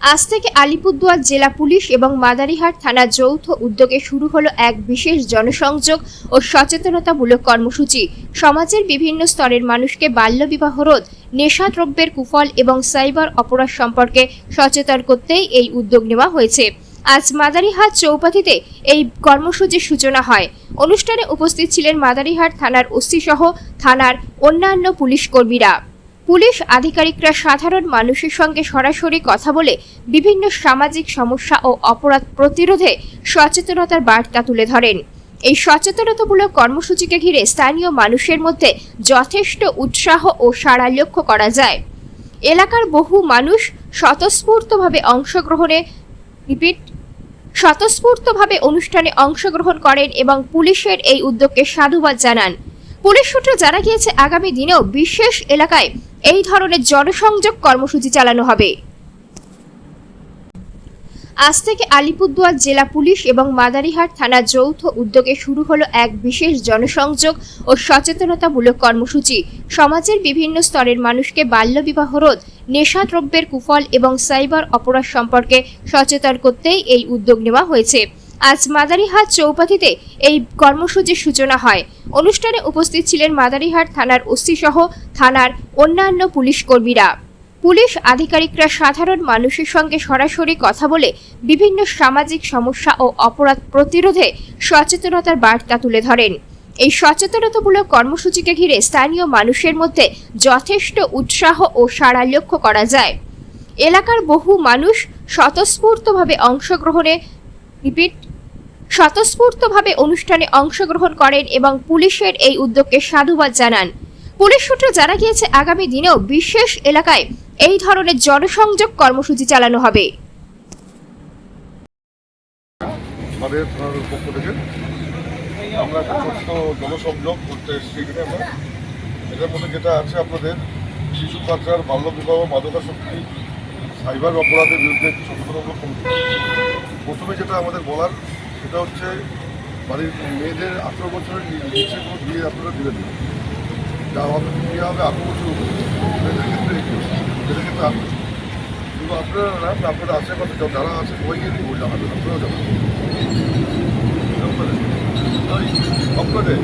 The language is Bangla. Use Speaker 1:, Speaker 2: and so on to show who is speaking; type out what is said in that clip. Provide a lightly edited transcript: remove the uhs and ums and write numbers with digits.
Speaker 1: আজ থেকে আলিপুরদুয়ার জেলা পুলিশ এবং মাদারিহাট থানার যৌথ উদ্যোগে শুরু হলো এক বিশেষ জনসংযোগ ও সচেতনতামূলক কর্মসূচি। সমাজের বিভিন্ন স্তরের মানুষকে বাল্যবিবাহ রোধ, নেশাদ্রব্যের কুফল এবং সাইবার অপরাধ সম্পর্কে সচেতন করতেই এই উদ্যোগ নেওয়া হয়েছে। আজ মাদারিহাট চৌপাথিতে এই কর্মসূচির সূচনা হয়। অনুষ্ঠানে উপস্থিত ছিলেন মাদারিহাট থানার ওসি সহ থানার অন্যান্য পুলিশ কর্মীরা। পুলিশ আধিকারিকরা সাধারণ মানুষের সঙ্গে সরাসরি কথা বলে বিভিন্ন সামাজিক সমস্যা ও অপরাধ প্রতিরোধে সচেতনতার বার্তা তুলে ধরেন। এই সচেতনতামূলক কর্মসূচিকে ঘিরে স্থানীয় মানুষের মধ্যে যথেষ্ট উৎসাহ ও সাড়া লক্ষ্য করা যায়। এলাকার বহু মানুষ স্বতঃস্ফূর্তভাবে অনুষ্ঠানে অংশগ্রহণ করেন এবং পুলিশের এই উদ্যোগকে সাধুবাদ জানান। পুলিশ সূত্রে জানা গিয়েছে, আগামী দিনেও বিশেষ এলাকায় এই ধরনের জনসংযোগ কর্মসূচি চালানো হবে। আজ থেকে আলিপুরদুয়ার জেলা পুলিশ এবং মাদারিহাট থানার যৌথ উদ্যোগে শুরু হলো এক বিশেষ জনসংযোগ ও সচেতনতামূলক কর্মসূচি। সমাজের বিভিন্ন স্তরের মানুষকে বাল্যবিবাহ রোধ, নেশাদ্রব্যের কুফল এবং সাইবার অপরাধ সম্পর্কে সচেতন করতেই এই উদ্যোগ নেওয়া হয়েছে। আজ মাদারিহাট চৌপাথিতে এই কর্মসূচির সূচনা হয়। অনুষ্ঠানে উপস্থিত ছিলেন মাদারিহাট থানার ওসি সহ থানার অন্যান্য পুলিশ কর্মীরা। পুলিশ আধিকারিকরা সাধারণ মানুষের সঙ্গে সরাসরি কথা বলে বিভিন্ন সামাজিক সমস্যা ও অপরাধ প্রতিরোধে সচেতনতার বার্তা তুলে ধরেন। এই সচেতনতামূলক কর্মসূচিকে ঘিরে স্থানীয় মানুষের মধ্যে যথেষ্ট উৎসাহ ও সাড়া লক্ষ্য করা যায়। এলাকার বহু মানুষ স্বতঃস্ফূর্তভাবে অনুষ্ঠানে অংশগ্রহণ করেন এবং পুলিশের এই উদ্যোগকে সাধুবাদ জানান। পুলিশ সূত্রে জানা গিয়েছে, আগামী দিনেও বিশেষ এলাকায় এই ধরনের জনসংযোগ কর্মসূচি চালানো হবে।
Speaker 2: আমরা একটা ছোট্ট জনসংযোগ করতে এসেছি। এটার মধ্যে যেটা আছে আপনাদের শিশু পাচার, বাল্যবিবাহ, মাদকাসক্তি, সাইবার অপরাধের বিরুদ্ধে সচেতনতামূলক কর্মসূচি। প্রথমে যেটা আমাদের বলার সেটা হচ্ছে বাড়ির মেয়েদের 18 বছরের নিচে কোনো বিয়ে আপনারা দেবেন না। যা হবে বিয়ে হবে 18 বছর মেয়েদের ক্ষেত্রে 21, মেয়েদের ক্ষেত্রে 18। কিন্তু আপনারা না, আপনাদের আশেপাশে যারা আছে সবাইকে জানাবেন, আপনারাও জানাবেন আপনাদের